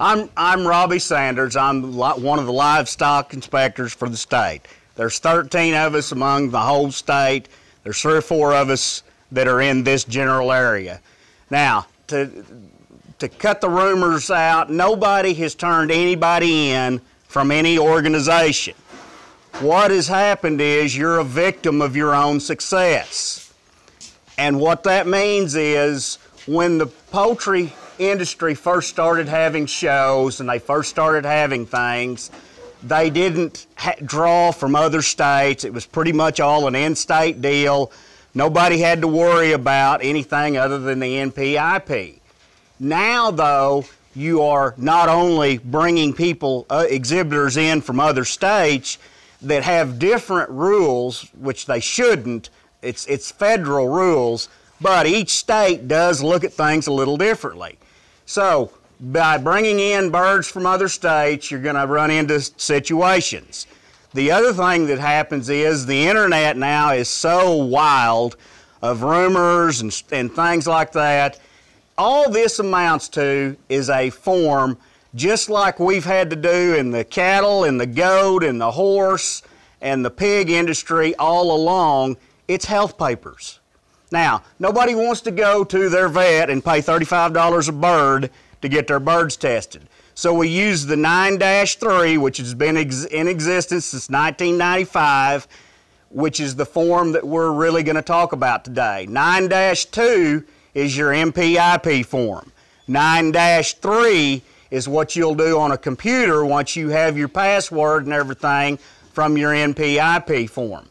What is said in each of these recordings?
I'm Robbie Sanders. I'm one of the livestock inspectors for the state. There's 13 of us among the whole state. There's 3 or 4 of us that are in this general area. Now, to cut the rumors out, nobody has turned anybody in from any organization. What has happened is you're a victim of your own success. And what that means is when the poultry industry first started having shows and they first started having things, they didn't draw from other states. It was pretty much all an in-state deal. Nobody had to worry about anything other than the NPIP. Now, though, you are not only bringing people, exhibitors in from other states that have different rules, which they shouldn't. It's federal rules, but each state does look at things a little differently. So by bringing in birds from other states, you're going to run into situations. The other thing that happens is the internet now is so wild of rumors and things like that. All this amounts to is a form, just like we've had to do in the cattle and the goat and the horse and the pig industry all along. It's health papers. Now, nobody wants to go to their vet and pay $35 a bird to get their birds tested. So we use the 9-3, which has been in existence since 1995, which is the form that we're really going to talk about today. 9-2 is your NPIP form. 9-3 is what you'll do on a computer once you have your password and everything from your NPIP form.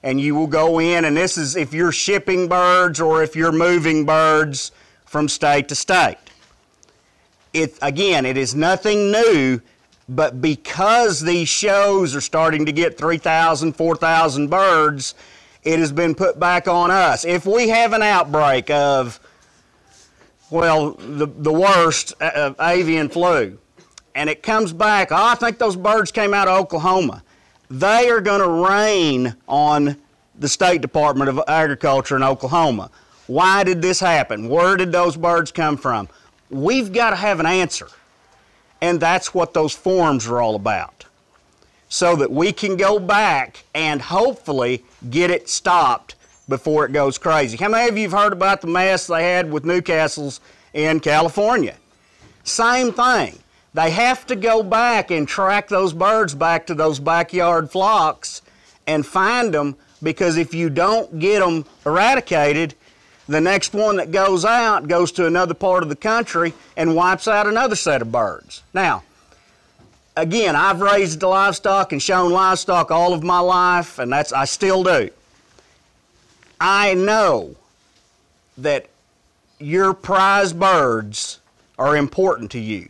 And you will go in, and this is if you're shipping birds or if you're moving birds from state to state. Again, it is nothing new, but because these shows are starting to get 3,000, 4,000 birds, it has been put back on us. If we have an outbreak of, well, the worst, avian flu, and it comes back, oh, I think those birds came out of Oklahoma, they are going to rain on the State Department of Agriculture in Oklahoma. Why did this happen? Where did those birds come from? We've got to have an answer. And that's what those forms are all about. So that we can go back and hopefully get it stopped before it goes crazy. How many of you have heard about the mess they had with Newcastle's in California? Same thing. They have to go back and track those birds back to those backyard flocks and find them, because if you don't get them eradicated, the next one that goes out goes to another part of the country and wipes out another set of birds. Now, again, I've raised livestock and shown livestock all of my life, and I still do. I know that your prize birds are important to you.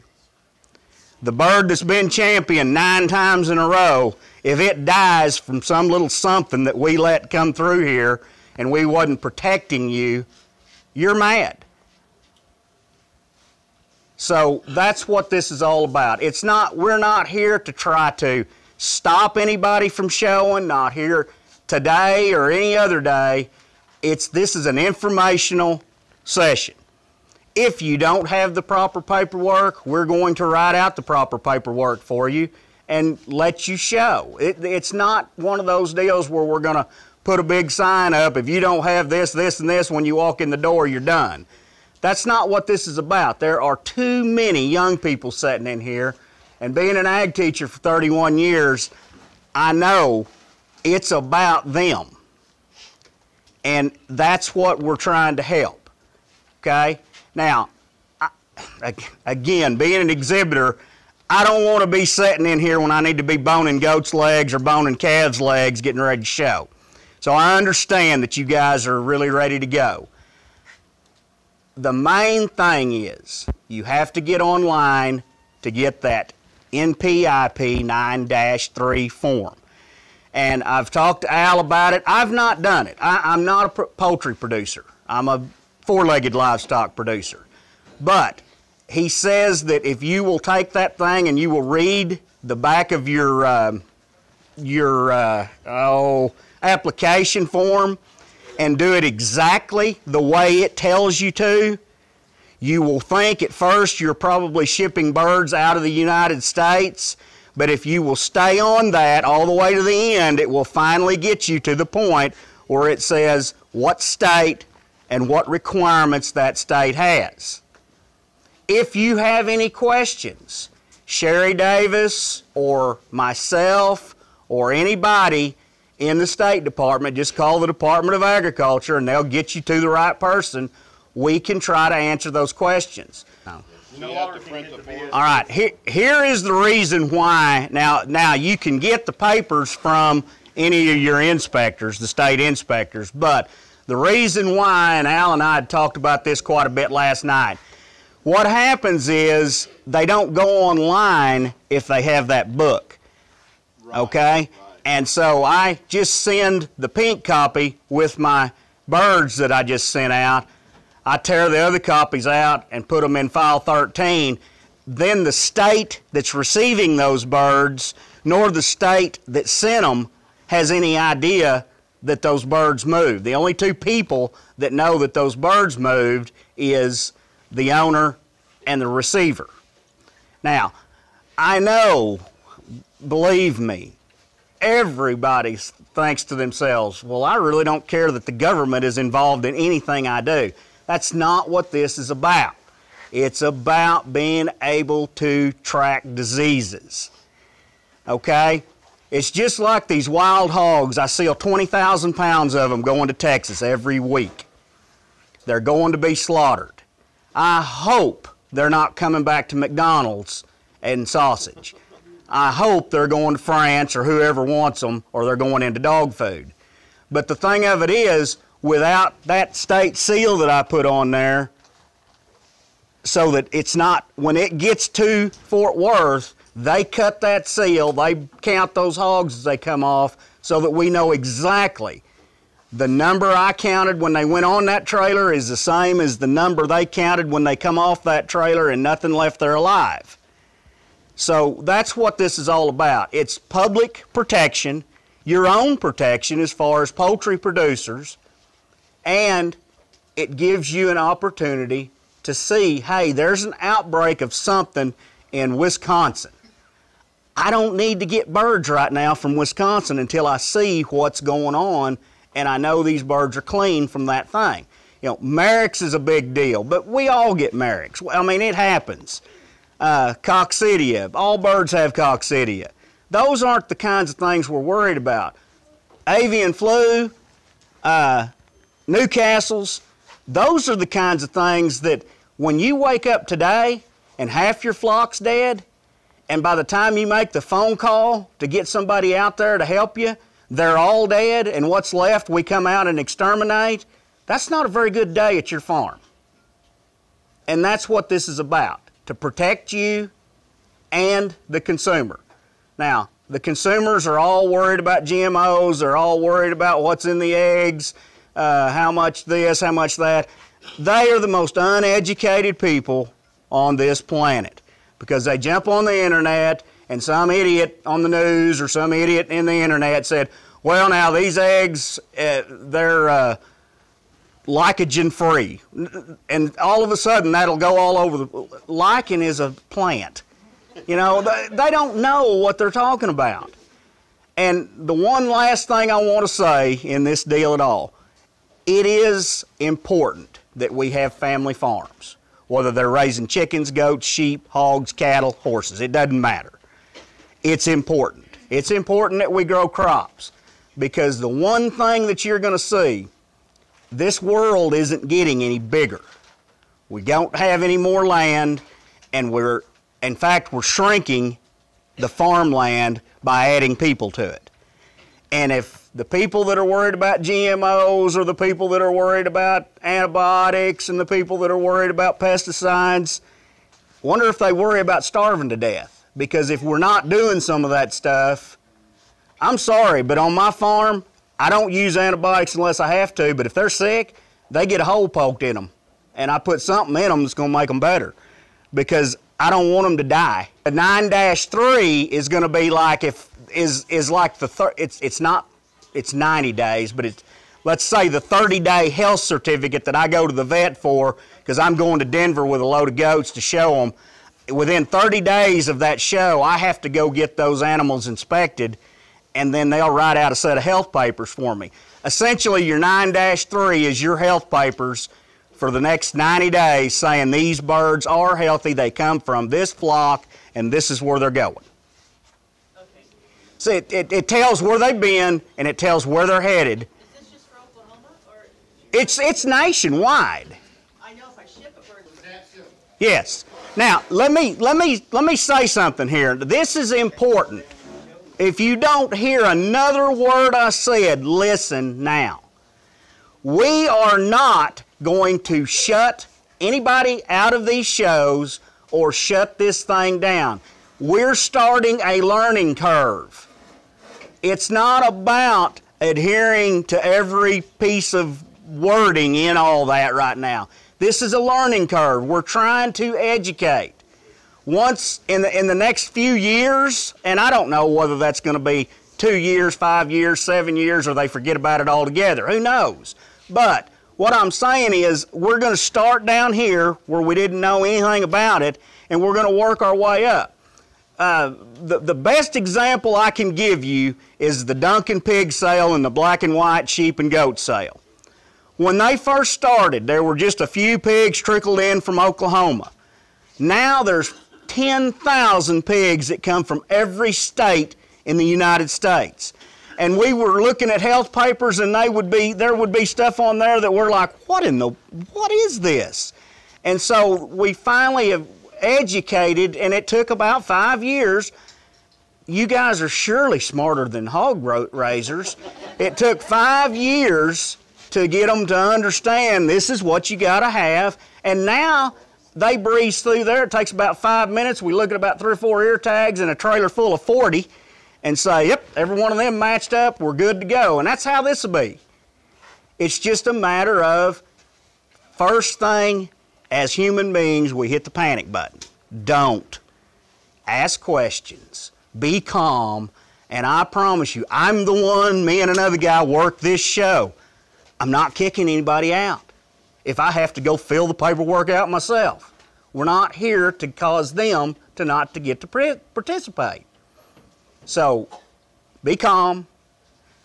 The bird that's been champion 9 times in a row, if it dies from some little something that we let come through here and we wasn't protecting you, you're mad. So that's what this is all about. We're not here to try to stop anybody from showing, not here today or any other day. This is an informational session. If you don't have the proper paperwork, we're going to write out the proper paperwork for you and let you show. It's not one of those deals where we're going to put a big sign up, if you don't have this, this, and this when you walk in the door, you're done. That's not what this is about. There are too many young people sitting in here, and being an ag teacher for 31 years, I know it's about them. And that's what we're trying to help, okay? Now, again, being an exhibitor, I don't want to be sitting in here when I need to be boning goats' legs or boning calves' legs getting ready to show. So I understand that you guys are really ready to go. The main thing is you have to get online to get that NPIP 9-3 form. And I've talked to Al about it. I've not done it. I'm not a poultry producer. I'm a 4-legged livestock producer. But he says that if you will take that thing and you will read the back of your application form and do it exactly the way it tells you to, You will think at first you're probably shipping birds out of the United States, but if you will stay on that all the way to the end, it will finally get you to the point where it says what state and what requirements that state has. If you have any questions, Sherry Davis or myself or anybody in the State Department, just call the Department of Agriculture and they'll get you to the right person. We can try to answer those questions. All right, here is the reason why. Now you can get the papers from any of your inspectors, the state inspectors, but the reason why, and Al and I had talked about this quite a bit last night, what happens is they don't go online if they have that book, okay? And so I just send the pink copy with my birds that I just sent out. I tear the other copies out and put them in file 13. Then the state that's receiving those birds, nor the state that sent them, has any idea that those birds moved. The only two people that know that those birds moved is the owner and the receiver. Now, I know, believe me, everybody thinks to themselves, well, I really don't care that the government is involved in anything I do. That's not what this is about. It's about being able to track diseases, okay? It's just like these wild hogs. I sell 20,000 pounds of them going to Texas every week. They're going to be slaughtered. I hope they're not coming back to McDonald's and sausage. I hope they're going to France or whoever wants them, or they're going into dog food. But the thing of it is, without that state seal that I put on there, so that it's not, when it gets to Fort Worth, they cut that seal, they count those hogs as they come off, so that we know exactly the number I counted when they went on that trailer is the same as the number they counted when they come off that trailer, and nothing left there alive. So that's what this is all about. It's public protection, your own protection as far as poultry producers, and it gives you an opportunity to see, hey, there's an outbreak of something in Wisconsin. I don't need to get birds right now from Wisconsin until I see what's going on and I know these birds are clean from that thing. You know, Merrick's is a big deal, but we all get Merrick's. I mean, it happens. Coccidia, all birds have coccidia. Those aren't the kinds of things we're worried about. Avian flu, Newcastle's, those are the kinds of things that when you wake up today and half your flock's dead, and by the time you make the phone call to get somebody out there to help you, they're all dead, and what's left we come out and exterminate, that's not a very good day at your farm. And that's what this is about, to protect you and the consumer. Now, the consumers are all worried about GMOs, they're all worried about what's in the eggs, how much this, how much that. They are the most uneducated people on this planet because they jump on the internet and some idiot on the news or some idiot in the internet said, well, now these eggs, they're glycogen free. And all of a sudden that'll go all over. Lichen is a plant. You know, they don't know what they're talking about. And the one last thing I want to say in this deal at all, it is important that we have family farms, whether they're raising chickens, goats, sheep, hogs, cattle, horses. It doesn't matter. It's important. It's important that we grow crops because the one thing that you're going to see, this world isn't getting any bigger. We don't have any more land, and in fact, we're shrinking the farmland by adding people to it. And if the people that are worried about GMOs or the people that are worried about antibiotics and the people that are worried about pesticides, wonder if they worry about starving to death. Because if we're not doing some of that stuff, I'm sorry, but on my farm, I don't use antibiotics unless I have to, but if they're sick, they get a hole poked in them. And I put something in them that's going to make them better because I don't want them to die. The 9-3 is going to be like it's 90 days, but let's say the 30-day health certificate that I go to the vet for, because because I'm going to Denver with a load of goats to show them. Within 30 days of that show, I have to go get those animals inspected, and then they'll write out a set of health papers for me. Essentially, your 9-3 is your health papers for the next 90 days saying these birds are healthy, they come from this flock, and this is where they're going. Okay. So it tells where they've been, and it tells where they're headed. Is this just for Oklahoma, or? It's nationwide. I know if I ship a bird. Yes. Now, let me say something here. This is important. If you don't hear another word I said, listen now. We are not going to shut anybody out of these shows or shut this thing down. We're starting a learning curve. It's not about adhering to every piece of wording in all that right now. This is a learning curve. We're trying to educate. Once in the next few years, and I don't know whether that's going to be 2 years, 5 years, 7 years, or they forget about it altogether. Who knows? But what I'm saying is we're going to start down here where we didn't know anything about it, and we're going to work our way up. The best example I can give you is the Duncan pig sale and the black and white sheep and goat sale. When they first started, there were just a few pigs trickled in from Oklahoma. Now there's 10,000 pigs that come from every state in the United States. And we were looking at health papers, and there would be stuff on there that we're like, what is this? And so we finally have educated, and it took about 5 years. You guys are surely smarter than hog raisers. It took 5 years to get them to understand this is what you got to have. And now they breeze through there. It takes about 5 minutes. We look at about 3 or 4 ear tags in a trailer full of 40 and say, yep, every one of them matched up. We're good to go. And that's how this will be. It's just a matter of, first thing, as human beings, we hit the panic button. Don't. Ask questions. Be calm. And I promise you, I'm the one, me and another guy work this show. I'm not kicking anybody out if I have to go fill the paperwork out myself. We're not here to cause them to not to get to participate. So be calm.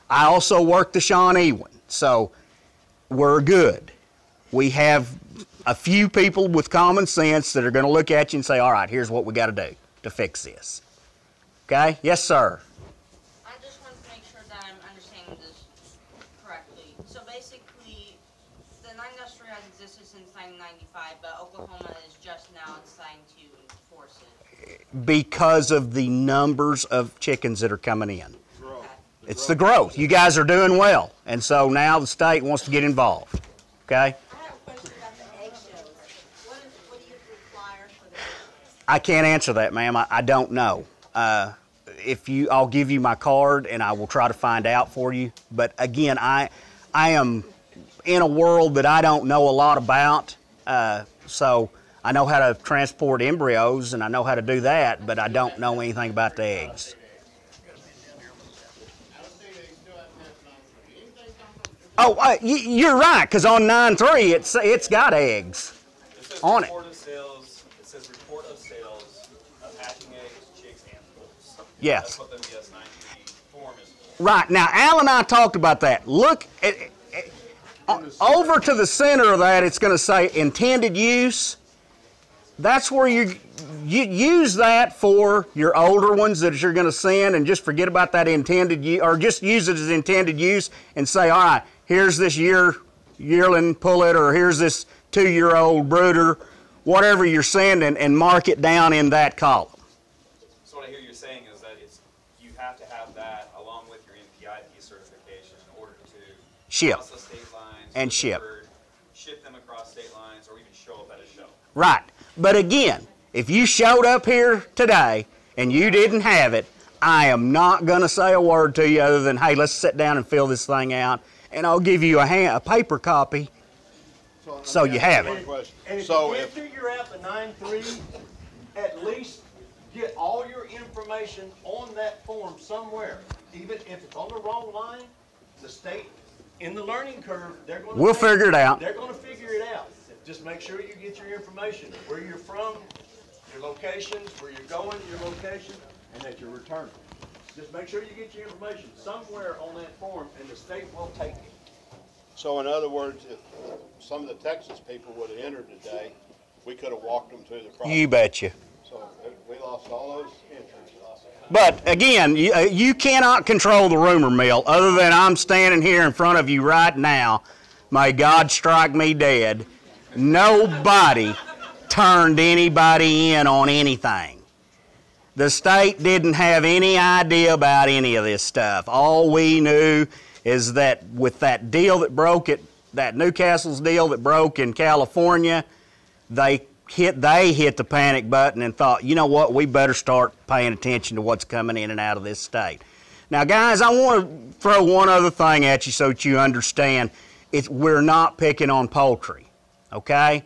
I also work the Shawnee one, so we're good. We have a few people with common sense that are going to look at you and say, all right, here's what we got to do to fix this. Okay? Yes, sir. I just want to make sure that I'm understanding this correctly. So basically, the 9-3 has existed since 1995, but Oklahoma is just now deciding to enforce it. Because of the numbers of chickens that are coming in. Okay. It's the growth. You guys are doing well, and so now the state wants to get involved. Okay? I have a question about the eggshells. What do you require for the eggshells? I can't answer that, ma'am. I don't know. I'll give you my card and I will try to find out for you. But again, I am in a world that I don't know a lot about. So I know how to transport embryos and I know how to do that, but I don't know anything about the eggs. Oh, you're right, because on 9-3 it's got eggs on it. It says report of sales of hatching eggs, chicks, and poults. Yes. That's what the BS93 form is for. Right. Now, Al and I talked about that. Look, over to the center of that, it's going to say intended use. That's where you use that for your older ones that you're going to send, and just forget about that intended use, or just use it as intended use and say, all right, here's this yearling pullet, or here's this 2-year-old brooder, whatever you're sending, and mark it down in that column. So what I hear you saying is that you have to have that along with your NPIP certification in order to Ship. cross the state lines And with the ship. bird, ship them across state lines, or even show up at a show. Right. But again, if you showed up here today and you didn't have it, I am not going to say a word to you other than, hey, let's sit down and fill this thing out, and I'll give you a paper copy so you have it. And if you can't figure out the 9-3, at least get all your information on that form somewhere. Even if it's on the wrong line, the state, in the learning curve, they're going to We'll figure it out. They're going to figure it out. Just make sure you get your information, where you're from, your locations, where you're going, your location, and that you're returning. Just make sure you get your information somewhere on that form, and the state will take it. So in other words, if some of the Texas people would have entered today, we could have walked them through the process. You betcha. So we lost all those entries. But again, you cannot control the rumor mill other than I'm standing here in front of you right now. May God strike me dead. Nobody turned anybody in on anything. The state didn't have any idea about any of this stuff. All we knew is that with that deal that broke at that Newcastle's deal that broke in California, they hit the panic button and thought, you know what, we better start paying attention to what's coming in and out of this state. Now, guys, I want to throw one other thing at you so that you understand. We're not picking on poultry, okay?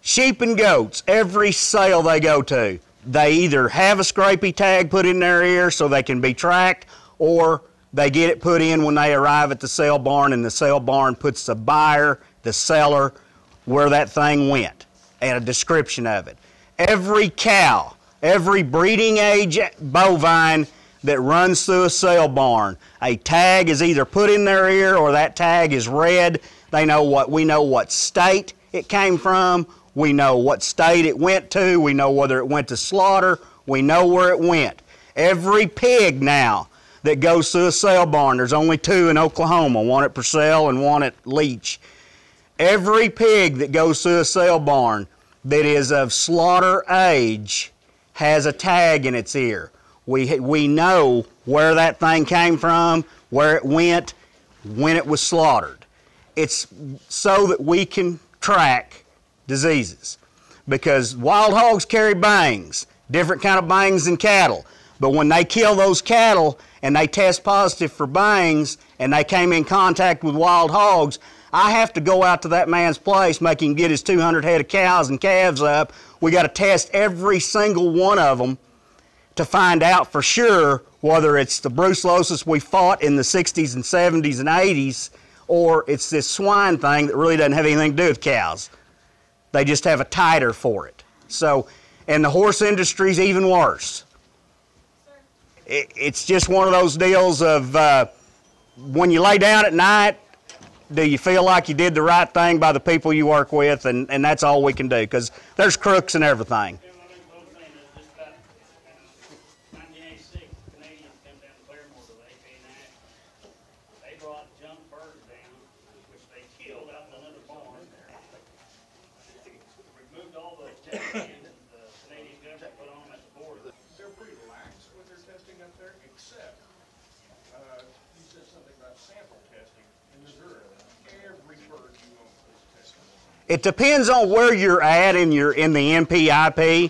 Sheep and goats, every sale they go to, they either have a scrapey tag put in their ear so they can be tracked, or they get it put in when they arrive at the sale barn, and the sale barn puts the buyer, the seller, where that thing went, and a description of it. Every cow, every breeding age bovine that runs through a sale barn, a tag is either put in their ear or that tag is read. We know what state it came from. We know what state it went to. We know whether it went to slaughter. We know where it went. Every pig now that goes through a sale barn, there's only 2 in Oklahoma, one at Purcell and one at Leach. Every pig that goes through a sale barn that is of slaughter age has a tag in its ear. We know where that thing came from, where it went, when it was slaughtered. It's so that we can track diseases. Because wild hogs carry bangs, different kind of bangs than cattle. But when they kill those cattle and they test positive for bangs and they came in contact with wild hogs, I have to go out to that man's place, make him get his 200 head of cows and calves up. We got to test every single one of them to find out for sure whether it's the brucellosis we fought in the 60s and 70s and 80s, or it's this swine thing that really doesn't have anything to do with cows. They just have a titer for it. So, and the horse industry's even worse. It's just one of those deals of when you lay down at night, do you feel like you did the right thing by the people you work with? And that's all we can do, because there's crooks and everything. It depends on where you're at in the NPIP.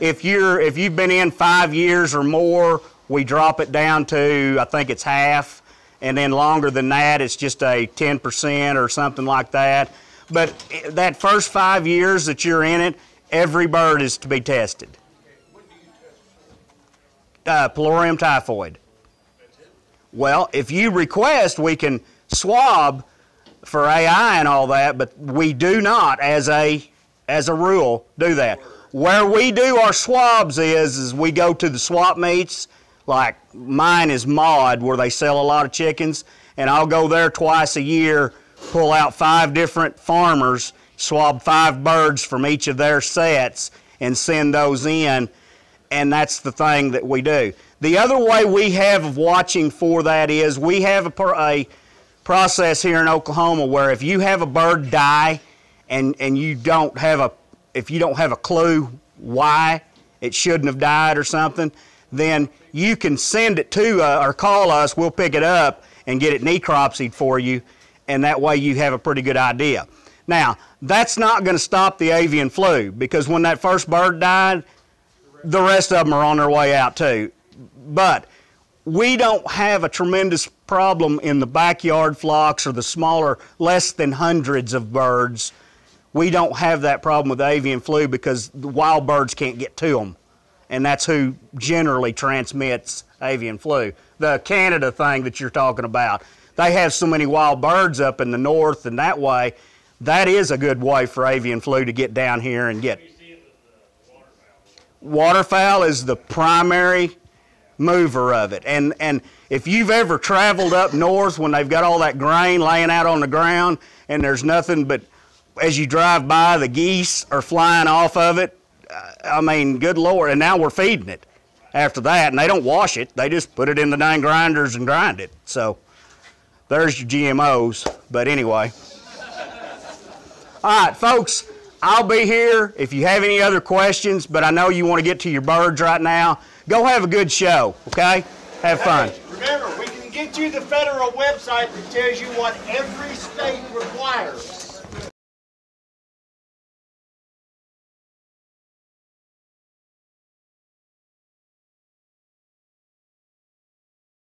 If you've been in 5 years or more, we drop it down to, I think it's half, and then longer than that, it's just a 10% or something like that. But that first 5 years that you're in it, every bird is to be tested. What do you test? Pylorium typhoid. Well, if you request, we can swab for AI and all that, but we do not, as a rule, do that. Where we do our swabs is we go to the swap meets, like mine is Maud, where they sell a lot of chickens, and I'll go there twice a year, pull out 5 different farmers, swab 5 birds from each of their sets, and send those in, and that's the thing that we do. The other way we have of watching for that is we have a process here in Oklahoma where if you have a bird die and you don't have a clue why it shouldn't have died or something, then you can send it to or call us. We'll pick it up and get it necropsied for you, and that way you have a pretty good idea. Now, that's not going to stop the avian flu, because when that first bird died, the rest of them are on their way out too. But we don't have a tremendous problem in the backyard flocks or the smaller, less than hundreds of birds. We don't have that problem with avian flu because the wild birds can't get to them. And that's who generally transmits avian flu. The Canada thing that you're talking about, they have so many wild birds up in the north and that way, that is a good way for avian flu to get down here and get. Waterfowl is the primary mover of it. And if you've ever traveled up north when they've got all that grain laying out on the ground and there's nothing but, as you drive by, the geese are flying off of it, I mean, good Lord. And now we're feeding it after that, and they don't wash it. They just put it in the dang grinders and grind it. So there's your GMOs. But anyway. All right, folks, I'll be here if you have any other questions, but I know you want to get to your birds right now. Go have a good show, okay? Have fun. Hey, remember, we can get you the federal website that tells you what every state requires.